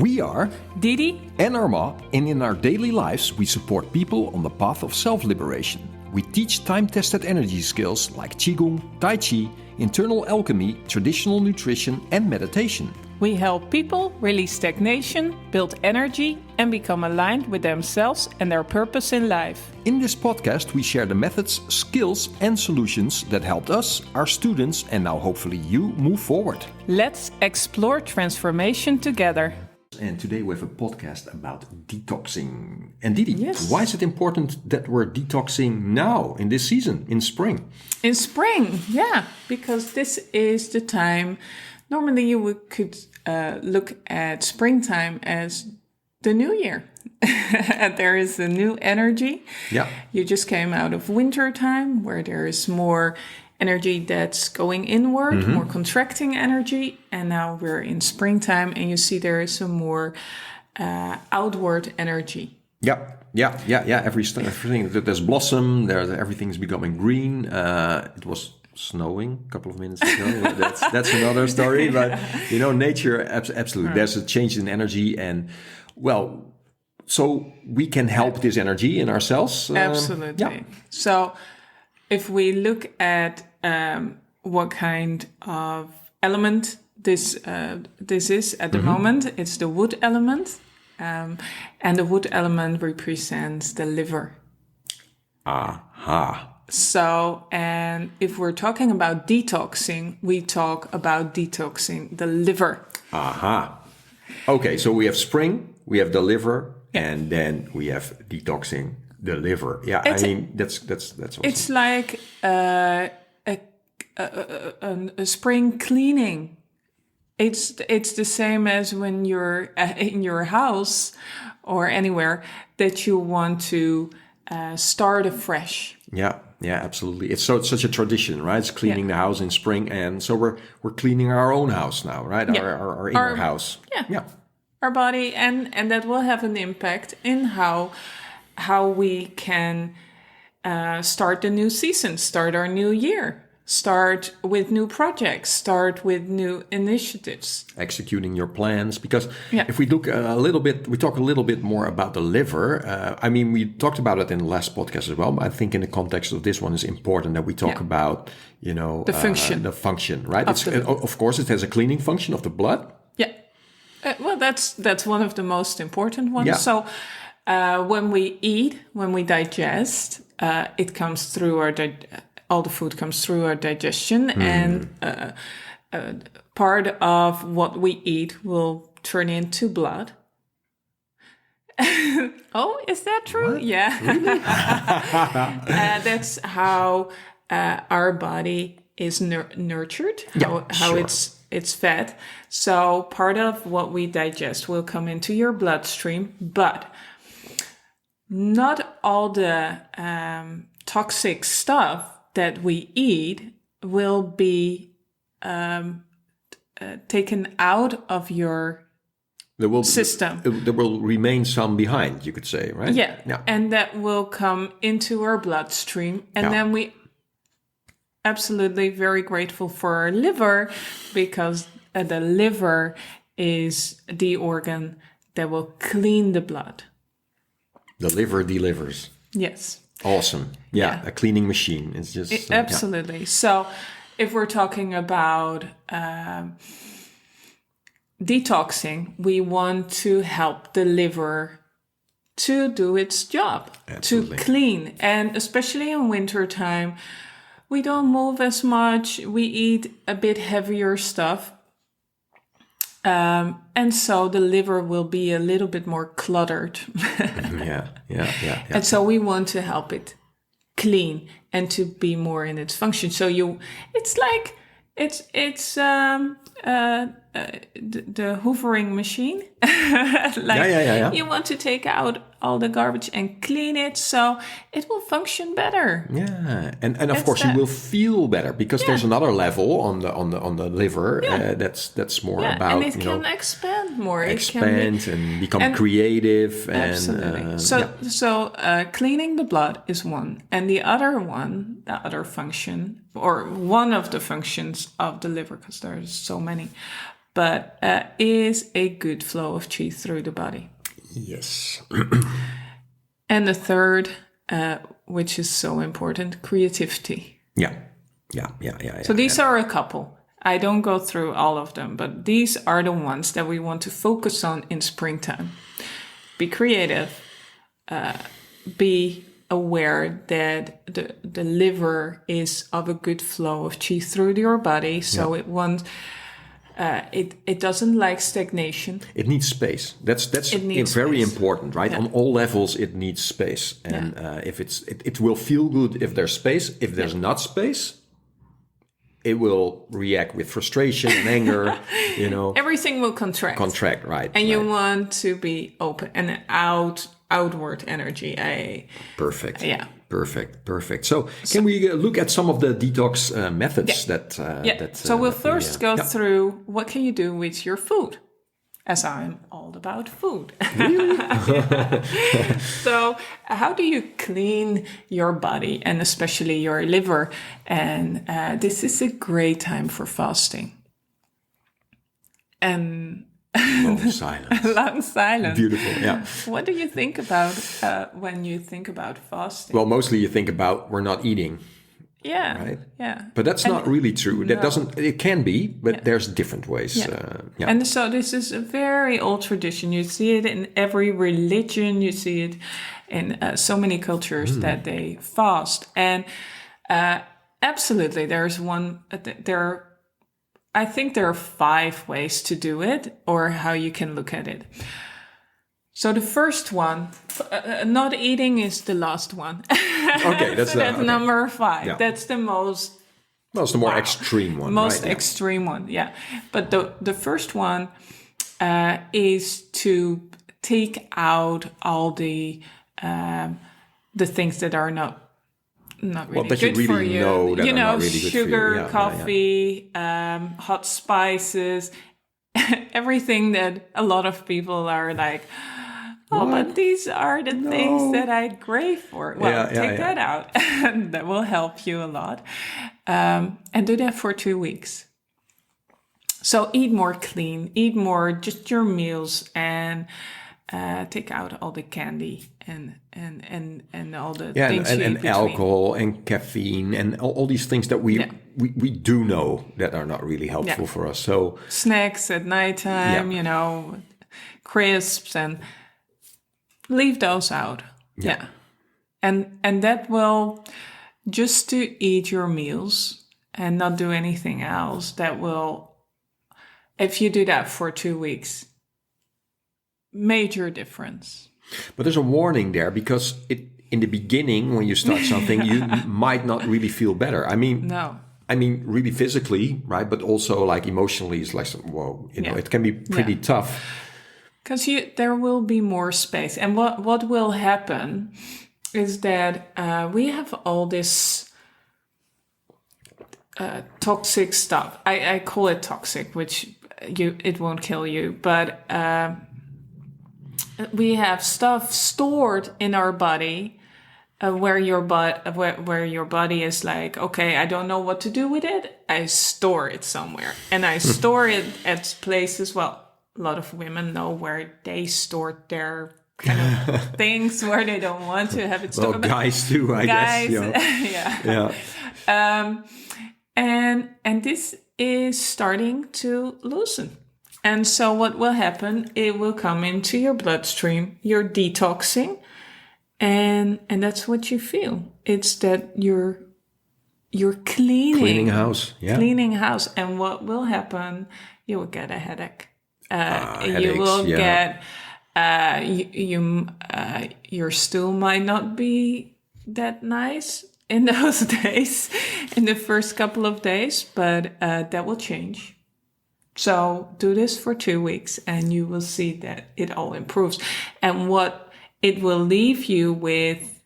We are Didi and Arma, and in our daily lives we support people on the path of self-liberation. We teach time-tested energy skills like Qigong, Tai Chi, internal alchemy, traditional nutrition and meditation. We help people release stagnation, build energy, and become aligned with themselves and their purpose in life. In this podcast, we share the methods, skills, and solutions that helped us, our students, and now hopefully you move forward. Let's explore transformation together. And today we have a podcast about detoxing. And Didi, Yes. why is it important that we're detoxing now, in this season, in spring? In spring, yeah, because this is the time. Normally you could look at springtime as the new year. There is a new energy. Yeah. You just came out of winter time where there is more energy that's going inward, more contracting energy. And now we're in springtime and you see there is some more outward energy. Yeah. Everything there's blossom. Everything's becoming green. It was snowing a couple of minutes ago. that's another story. But nature absolutely. Right. There's a change in energy, and so we can help this energy in ourselves. Absolutely. Yeah. So if we look at what kind of element this is at the moment, it's the wood element. And the wood element represents the liver. Aha. So, and if we're talking about detoxing, we talk about detoxing the liver. Aha. Okay, so we have spring, we have the liver, and then we have detoxing the liver. Yeah, that's awesome. It's like a spring cleaning. It's the same as when you're in your house or anywhere that you want to start afresh. Yeah, absolutely. It's such a tradition, right? It's cleaning the house in spring, and so we're cleaning our own house now, right? Yeah. Our inner house. Yeah. Our body, and that will have an impact in how we can start the new season, start our new year. Start with new projects, start with new initiatives. Executing your plans. Because if we look we talk a little bit more about the liver. We talked about it in the last podcast as well, but I think in the context of this one, it's important that we talk about, the function. The function, right? Of course, it has a cleaning function of the blood. Yeah. That's one of the most important ones. Yeah. So when we eat, when we digest, it comes through all the food comes through our digestion, and part of what we eat will turn into blood. Oh, is that true? What? Yeah. Really? That's how our body is nurtured, how sure. it's fed. So part of what we digest will come into your bloodstream, but not all the toxic stuff that we eat will be taken out of your system. There will remain some behind, you could say, right? Yeah. And that will come into our bloodstream. And then we absolutely very grateful for our liver, because the liver is the organ that will clean the blood. The liver delivers. Yes. Awesome. Yeah, a cleaning machine. It's just... absolutely. So if we're talking about detoxing, we want to help the liver to do its job, Absolutely. To clean. And especially in winter time, we don't move as much. We eat a bit heavier stuff. And so the liver will be a little bit more cluttered. Yeah. And so we want to help it clean and to be more in its function. So it's like the hoovering machine. You want to take out all the garbage and clean it so it will function better. Yeah, and of course you will feel better, because there's another level on the liver that's more about, and it can expand more. Expand and become creative. Absolutely. So cleaning the blood is one, and the other function, or one of the functions of the liver, because there's so many, but is a good flow of qi through the body. Yes. And the third, which is so important, creativity. Yeah. So these are a couple. I don't go through all of them, but these are the ones that we want to focus on in springtime. Be creative. Be aware that the liver is of a good flow of qi through your body. So it won't... it doesn't like stagnation. It needs space. That's very important, right? On all levels, it needs space, and if it will feel good if there's space. If there's not space, it will react with frustration and anger. Everything will contract. Contract, right? And you want to be open and outward energy. Perfect. Yeah. Perfect. So can we look at some of the detox methods that... So we'll first go through what can you do with your food, as I'm all about food. Really? So how do you clean your body and especially your liver? And this is a great time for fasting. And... Long silence. Long silence. Beautiful, yeah. What do you think about when you think about fasting? Well, mostly you think about we're not eating. Yeah. Right? Yeah. But that's not really true. That doesn't... It can be, but there's different ways. Yeah. And so this is a very old tradition. You see it in every religion. You see it in so many cultures that they fast. And absolutely, there's one... I think there are 5 ways to do it, or how you can look at it. So the first one, not eating, is the last one. Okay, that's number 5. Yeah. That's the most... Well, it's the more extreme one, most right? extreme one, yeah. But the first one is to take out all the things that are not really that good you for really you. know that are not really good for you. Sugar, coffee, hot spices, everything that a lot of people are like, but these are the things that I crave for. Well, take that out. That will help you a lot. And do that for 2 weeks. So eat more clean, eat more just your meals, and take out all the candy and all the things and alcohol and caffeine and all these things that we do know that are not really helpful for us. So snacks at nighttime, crisps, and leave those out. Yeah. And that will, just to eat your meals and not do anything else, that will, if you do that for 2 weeks, major difference. But there's a warning there, because in the beginning, when you start something, you might not really feel better. I mean, really physically, right? But also like emotionally, it's like, whoa, it can be pretty tough. Because there will be more space. And what will happen is that we have all this toxic stuff. I call it toxic, which it won't kill you, but we have stuff stored in our body where your body is like, okay, I don't know what to do with it. I store it somewhere, and I store it at places. Well, a lot of women know where they store their kind of things where they don't want to have it stored. Well, guys too, I guess. Yeah. And this is starting to loosen. And so what will happen, it will come into your bloodstream, you're detoxing, and that's what you feel. It's that you're cleaning house. Yeah. Cleaning house. And what will happen, you will get a headache. You will get, your stool might not be that nice in those days, in the first couple of days, but that will change. So do this for 2 weeks and you will see that it all improves. And what it will leave you with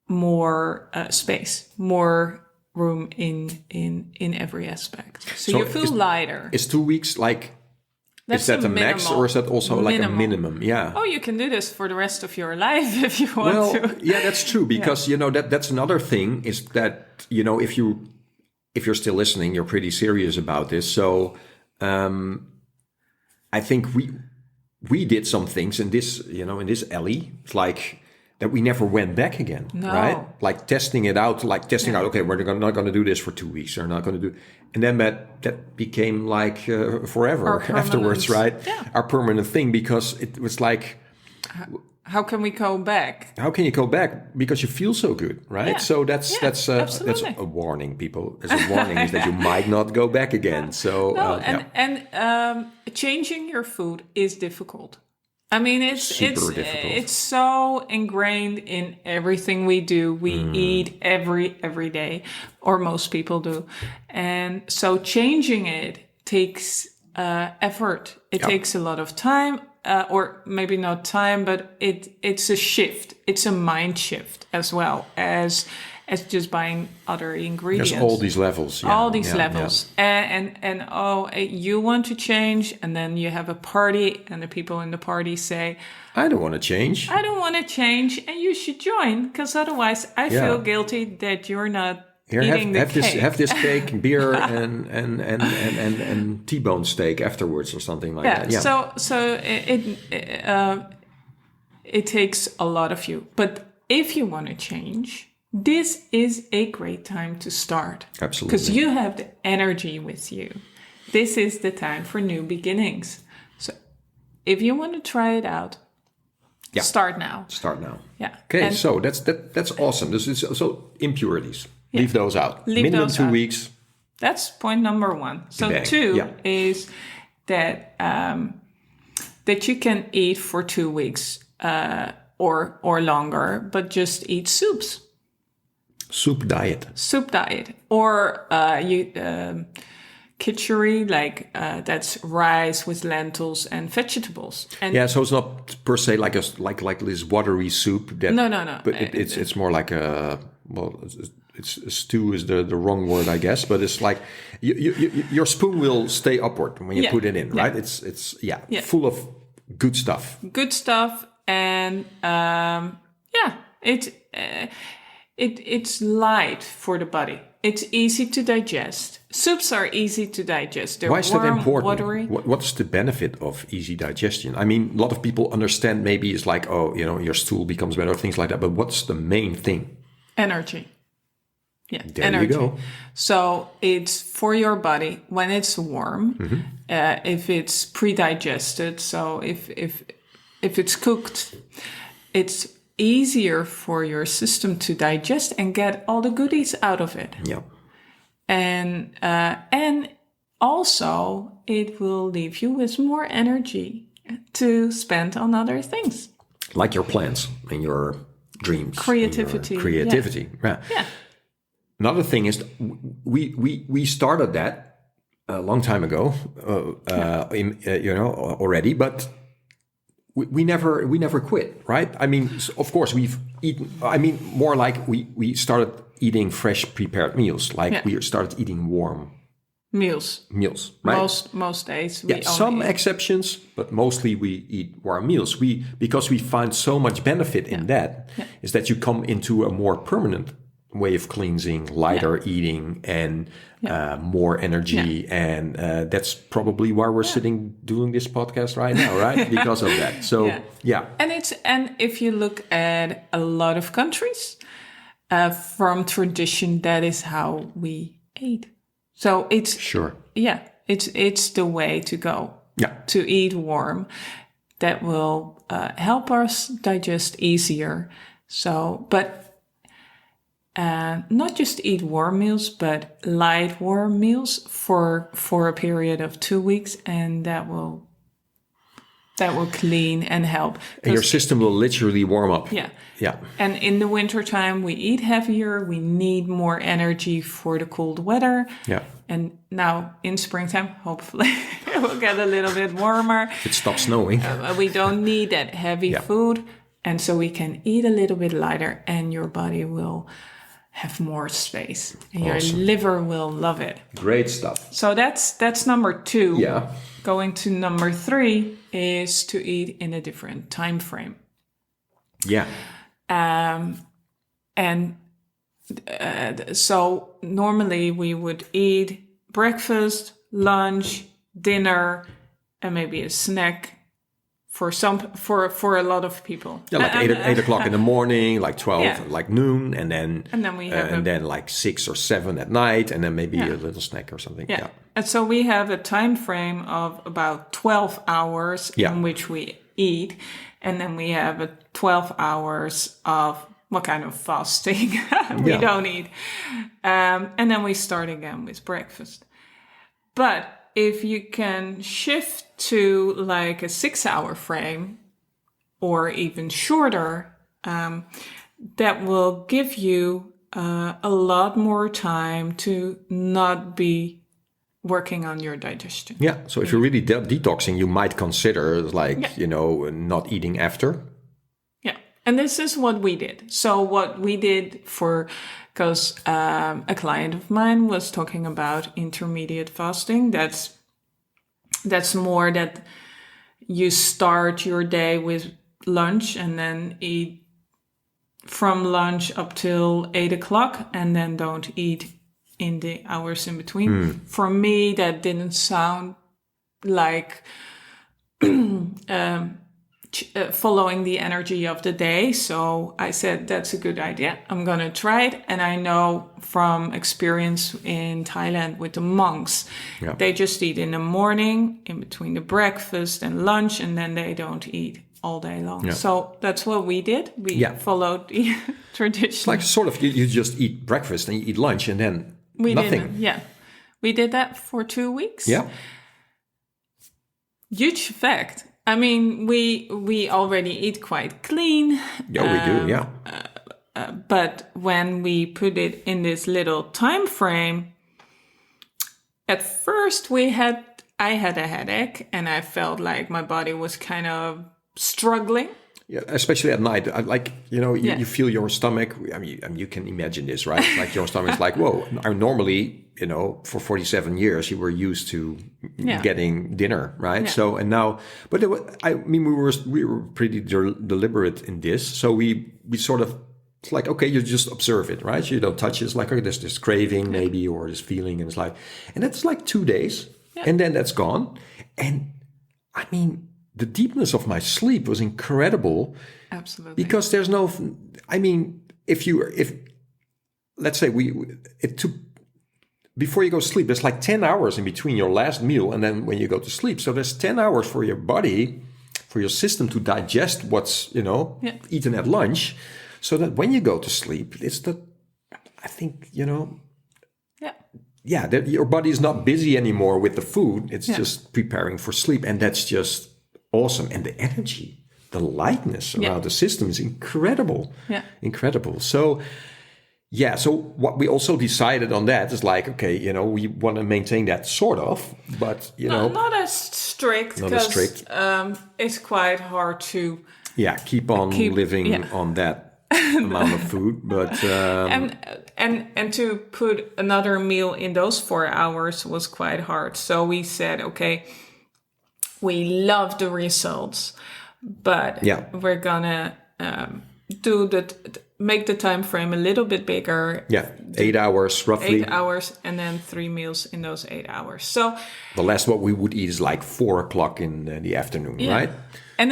more space, more room in every aspect. So you feel lighter. Is 2 weeks like, is that a max, or is that also like a minimum? Yeah. Oh, you can do this for the rest of your life if you want to. Yeah, that's true, because that's another thing, is that if you're still listening, you're pretty serious about this. So I think we did some things in this, in this alley, it's like that we never went back again, No. right? Like testing it out, out, okay, we're not going to do this for 2 weeks, or not going to do, and then that became like forever afterwards, right? Yeah. Our permanent thing, because it was like, how can we go back? how can you go back? Because you feel so good, right? Yeah. So that's absolutely. a warning, people. As a warning is that you might not go back again. So changing your food is difficult. I mean, Super difficult. It's so ingrained in everything we do. We eat every day, or most people do, and so changing it takes effort. It takes a lot of time, or maybe not time, but it's a shift. It's a mind shift as well as just buying other ingredients. There's all these levels. Yeah, all these levels. Yeah. And you want to change, and then you have a party, and the people in the party say, I don't want to change. I don't want to change, and you should join, because otherwise I feel guilty that you're not eating the cake. Have this cake, beer, and T-bone steak afterwards, or something like that. Yeah. So it takes a lot of you. But if you want to change, this is a great time to start. Absolutely. Because you have the energy with you. This is the time for new beginnings. So if you want to try it out, start now. Start now. Yeah. Okay, And so that's awesome. This is so impurities. Leave those out. Leave Minimum those 2 out. weeks. that's point number one. So Bang. 2 is that that you can eat for 2 weeks or longer, but just eat soups. Soup diet. Soup diet, or khichdi, like that's rice with lentils and vegetables. And So it's not per se like this watery soup. That, No. But it's more like a, it's stew is the wrong word, I guess. But it's like your spoon will stay upward when you put it in, right? It's full of good stuff. Good stuff, and it's light for the body. It's easy to digest. Soups are easy to digest. They're Why is warm, that important? watery. What's the benefit of easy digestion? I mean, a lot of people understand maybe it's like, your stool becomes better, things like that. But what's the main thing? Energy. Yeah, There energy. you go. So it's for your body when it's warm. If it's pre-digested, so if it's cooked, it's easier for your system to digest and get all the goodies out of it. Yeah. And also it will leave you with more energy to spend on other things. Like your plans and your dreams. Creativity. And your creativity. Yeah. Another thing is we started that a long time ago, already, but we never quit, right? I mean, of course we've eaten. I mean, more like we started eating fresh prepared meals, like we started eating warm meals, right? Most days. Some exceptions, but mostly we eat warm meals. Because we find so much benefit in that, is that you come into a more permanent way of cleansing, lighter eating, and more energy. And that's probably why we're sitting doing this podcast right now, right? Because of that. So, And if you look at a lot of countries, from tradition, that is how we ate. So it's it's the way to go. Yeah. To eat warm, that will help us digest easier. So, but not just eat warm meals, but light warm meals for a period of 2 weeks, and that will clean and help. And your system will literally warm up. Yeah. And in the wintertime, we eat heavier. We need more energy for the cold weather. Yeah. And now in springtime, hopefully it will get a little bit warmer. It stops snowing. We don't need that heavy food. And so we can eat a little bit lighter, and your body will have more space. And your liver will love it. Great stuff. So that's number 2. Yeah. Going to number 3 is to eat in a different time frame. Yeah. So normally we would eat breakfast, lunch, dinner, and maybe a snack for a lot of people. Yeah, like 8 o'clock in the morning, like 12, like noon, and then we have then like 6 or 7 at night, and then maybe a little snack or something. Yeah. And so we have a time frame of about 12 hours in which we eat, and then we have 12 hours of what kind of fasting we don't eat. And then we start again with breakfast. But if you can shift to like a 6-hour frame or even shorter, that will give you a lot more time to not be working on your digestion. Yeah. So if you're really detoxing, you might consider like, not eating after. Yeah. And this is what we did. So what we did because a client of mine was talking about intermediate fasting. That's more that you start your day with lunch and then eat from lunch up till 8 o'clock and then don't eat in the hours in between. For me, that didn't sound like following the energy of the day. So I said, that's a good idea. I'm going to try it. And I know from experience in Thailand with the monks, they just eat in the morning, in between the breakfast and lunch, and then they don't eat all day long. Yeah. So that's what we did. We followed the tradition. It's like sort of, you just eat breakfast and you eat lunch and then nothing. We did that for 2 weeks. Yeah. Huge effect. I mean, we already eat quite clean. Yeah, we do, yeah. But when we put it in this little time frame, at first I had a headache and I felt like my body was kind of struggling. Yeah, especially at night. You feel your stomach. I mean, you can imagine this, right? Like your stomach's like, whoa. I normally, for 47 years, you were used to getting dinner, right? Yeah. So, and now, but we were pretty deliberate in this. So we sort of, it's like, okay, you just observe it, right? You don't touch it. It's like, okay, there's this craving maybe, or this feeling. And it's like, and that's like 2 days and then that's gone. And I mean, the deepness of my sleep was incredible. Absolutely. Because there's if let's say it took, before you go to sleep, there's like 10 hours in between your last meal and then when you go to sleep. So there's 10 hours for your body, for your system to digest what's, eaten at lunch. So that when you go to sleep, that your body is not busy anymore with the food. It's just preparing for sleep. And that's just awesome. And the energy, the lightness around the system is incredible. Yeah. Incredible. So, so what we also decided on that is like, okay, we want to maintain that sort of, but, not as strict. Not as strict. It's quite hard to... keep living on that amount of food, but... And to put another meal in those 4 hours was quite hard. So we said, okay, we love the results, but we're gonna make the time frame a little bit bigger. 8 hours roughly. 8 hours, and then 3 meals in those 8 hours. So the last what we would eat is like 4 o'clock in the afternoon, right? And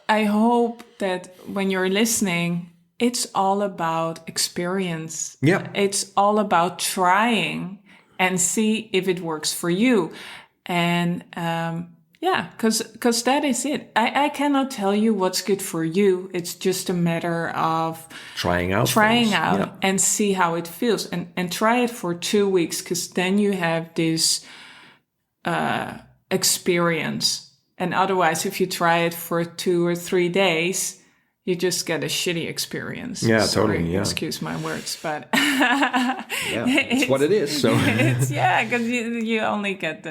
I hope that when you're listening, it's all about experience. Yeah. It's all about trying and see if it works for you. And because that is it. I cannot tell you what's good for you. It's just a matter of trying out and see how it feels. And try it for 2 weeks, because then you have this experience. And otherwise, if you try it for 2 or 3 days, you just get a shitty experience. Yeah, Sorry, totally. Yeah. Excuse my words, but it's what it is. So because you only get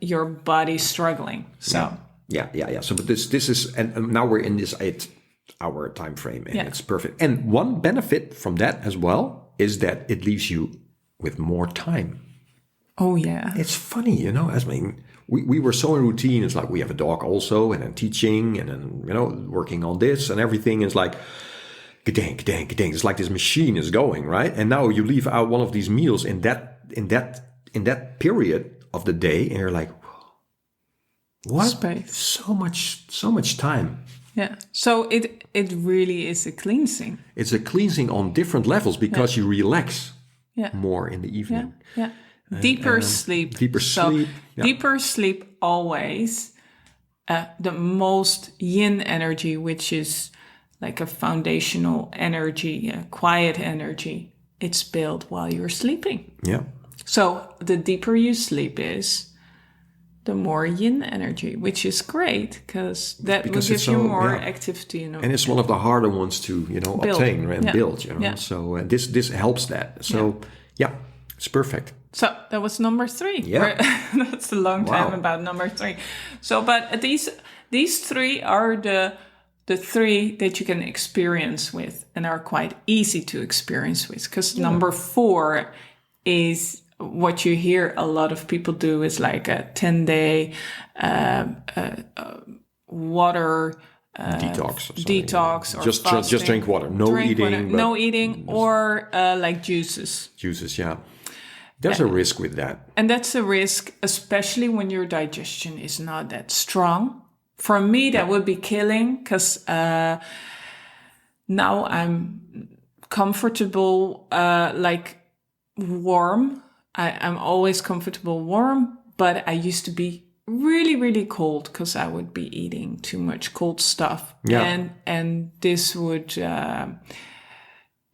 your body struggling. So So, but this is, and now we're in this 8-hour time frame, and it's perfect. And one benefit from that as well is that it leaves you with more time. Oh yeah, it's funny, we were so in routine. It's like we have a dog also, and then teaching, and then working on this and everything. It's like ka-dang. It's like this machine is going, right? And now you leave out one of these meals in that period. of the day, and you're like, what? Space. So much time. Yeah. So it really is a cleansing. It's a cleansing on different levels because you relax more in the evening. Yeah. Deeper sleep. Deeper sleep. Deeper sleep always. The most yin energy, which is like a foundational energy, a quiet energy, it's built while you're sleeping. Yeah. So the deeper you sleep is, the more yin energy, which is great because will give you more activity. And it's one of the harder ones to, obtain and build, So this helps that. So it's perfect. So that was number 3. Yeah. That's a long time about number 3. So, but these 3 are the 3 that you can experience with and are quite easy to experience with, because number 4 is what you hear a lot of people do is like a 10-day water detox or just drink water, no eating, or like juices. There's a risk with that, and that's a risk, especially when your digestion is not that strong. For me, that would be killing, because now I'm comfortable like warm. I'm always comfortable warm, but I used to be really, really cold because I would be eating too much cold stuff. Yeah. And this would,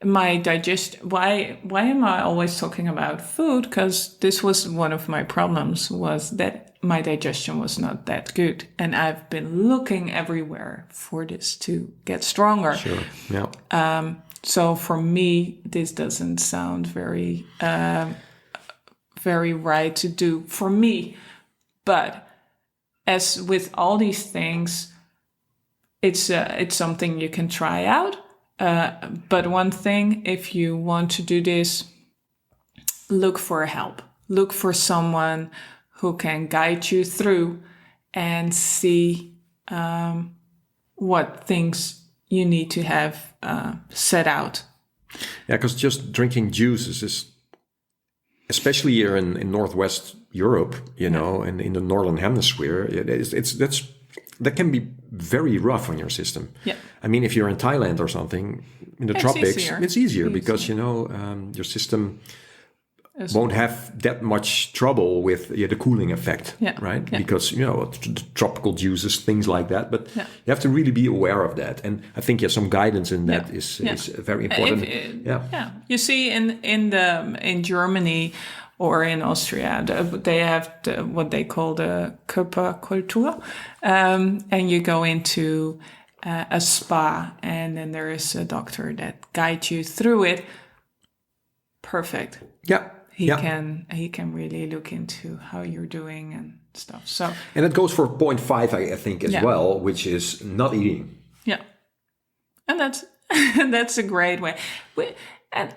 my digestion, why am I always talking about food? Because this was one of my problems, was that my digestion was not that good. And I've been looking everywhere for this to get stronger. Sure, yeah. So for me, this doesn't sound very right to do for me. But as with all these things, it's something you can try out. But one thing, if you want to do this, look for help. Look for someone who can guide you through and see what things you need to have set out. Yeah, because just drinking juices is, especially here in Northwest Europe, and in the Northern Hemisphere, that can be very rough on your system. Yeah. I mean, if you're in Thailand or something, in the tropics, it's easier because, your system won't have that much trouble with the cooling effect, right? Yeah. Because, the tropical juices, things like that. But you have to really be aware of that. And I think, some guidance in that is very important. You see, in Germany or in Austria, they have what they call the Körperkultur. And you go into a spa, and then there is a doctor that guides you through it. Perfect. Yeah. He can really look into how you're doing and stuff. So, and it goes for point 5, I think, as well, which is not eating. Yeah, and that's a great way, and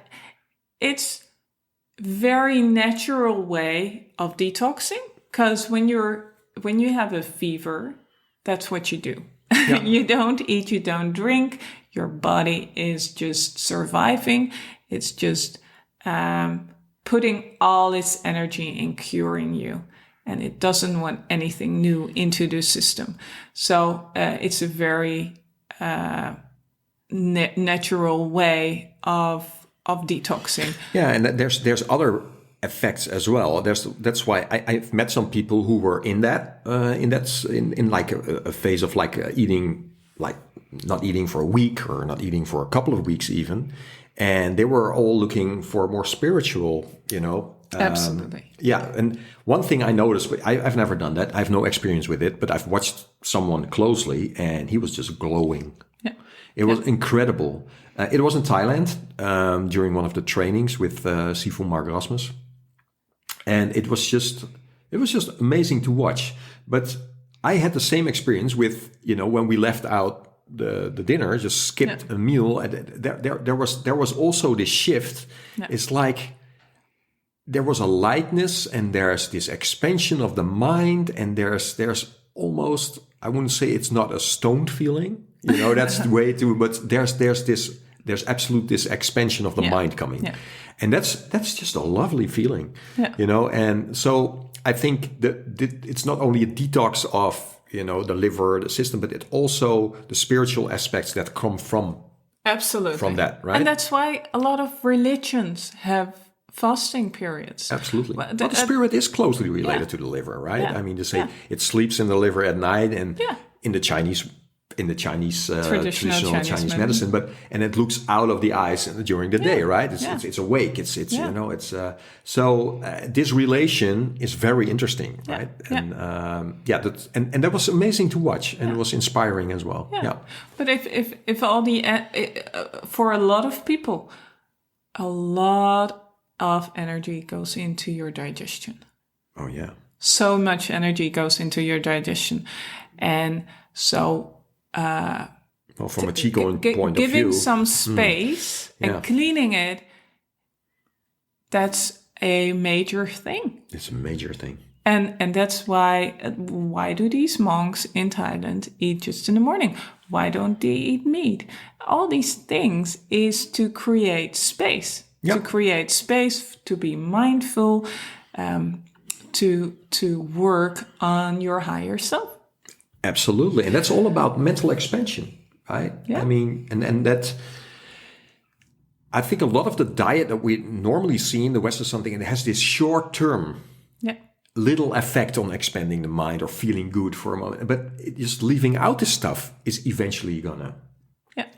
it's very natural way of detoxing, because when you have a fever, that's what you do. Yeah. You don't eat, you don't drink. Your body is just surviving. It's just putting all its energy in curing you, and it doesn't want anything new into the system. So it's a very natural way of detoxing. Yeah, and there's other effects as well. That's why I've met some people who were in like a phase of like eating, like not eating for a week or not eating for a couple of weeks even. And they were all looking for more spiritual, Absolutely. Yeah. And one thing I noticed, I've never done that. I have no experience with it, but I've watched someone closely and he was just glowing. Yeah. It was incredible. It was in Thailand during one of the trainings with Sifu Mark Rasmus. And it was just amazing to watch. But I had the same experience with, when we left out the dinner, just skipped a meal, and there was also this shift. It's like there was a lightness, and there's this expansion of the mind, and there's almost, I wouldn't say it's not a stoned feeling, that's the way to, but there's this there's absolute this expansion of the mind coming. Yeah. And that's just a lovely feeling, you know. And so I think that it's not only a detox of, you know, the liver, the system, but it also the spiritual aspects that come from that, right? And that's why a lot of religions have fasting periods. Absolutely. Well, the spirit is closely related to the liver, right? Yeah. I mean, to say it sleeps in the liver at night, and in the Chinese traditional Chinese medicine, and it looks out of the eyes during the day, right? It's awake. It's you know, it's so this relation is very interesting, right? And and that was amazing to watch, and it was inspiring as well. Yeah. But if all the for a lot of people, a lot of energy goes into your digestion. Oh yeah. So much energy goes into your digestion, and so. Well, from a Qigong point of view, giving some space and cleaning it, that's a major thing. It's a major thing. And that's why do these monks in Thailand eat just in the morning? Why don't they eat meat? All these things is to create space. To create space, to be mindful, to work on your higher self. Absolutely. And that's all about mental expansion, right? Yeah. I mean, and that, I think a lot of the diet that we normally see in the West is something, and it has this short term little effect on expanding the mind or feeling good for a moment. But just leaving out this stuff is eventually going to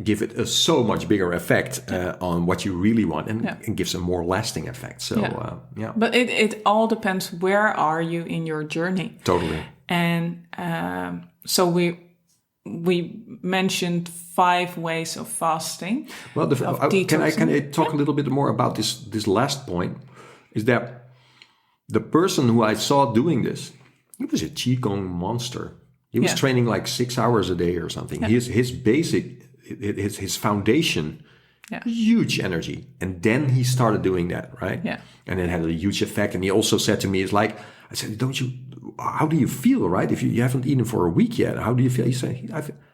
give it a so much bigger effect on what you really want, and gives a more lasting effect. So, But it all depends, where are you in your journey? Totally. And so we mentioned 5 ways of fasting. Well, can I talk a little bit more about this last point? Is that the person who I saw doing this, he was a Qigong monster. He was training like 6 hours a day or something. His basic, his foundation, huge energy. And then he started doing that, right? Yeah. And it had a huge effect. And he also said to me, it's like, I said, how do you feel, right? If you haven't eaten for a week yet, how do you feel? He said,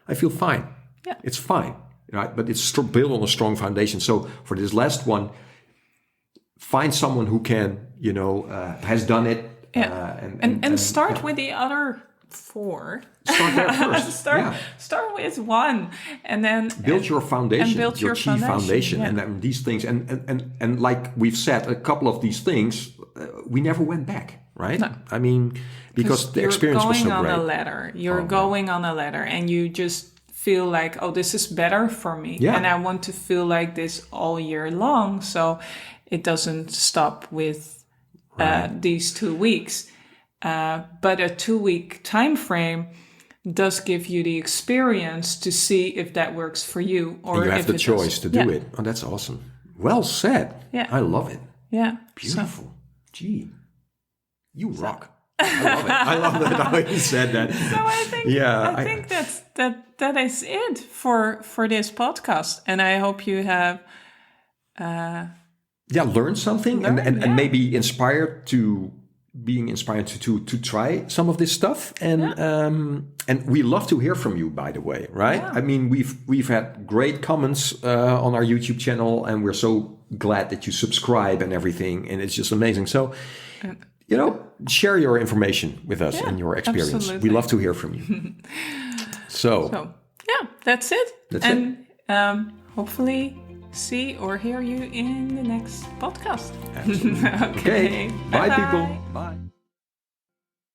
I feel fine. Yeah. It's fine, right? But it's built on a strong foundation. So for this last one, find someone who can, you know, has done it. And start with the other 4. Start there first. Start with 1, and then build your foundation, build your Qi foundation, and then these things. And like we've said, a couple of these things, we never went back, right? No. I mean, because the experience was so great. You're going on a ladder, and you just feel like, oh, this is better for me, and I want to feel like this all year long. So it doesn't stop with these 2 weeks. But a 2-week time frame does give you the experience to see if that works for you, or and you have if the choice to do it. Oh, that's awesome. Well said. Yeah, I love it. Yeah, beautiful. Gee, you rock. I love it. I love that how you said that. So I think that is it for this podcast, and I hope you have learned something and maybe being inspired to try some of this stuff, and we love to hear from you, by the way, right? I mean, we've had great comments on our YouTube channel, and we're so glad that you subscribe and everything, and it's just amazing. So you know, share your information with us and your experience. Absolutely. We love to hear from you. So that's it. Hopefully see or hear you in the next podcast. Okay. Bye, people. Bye.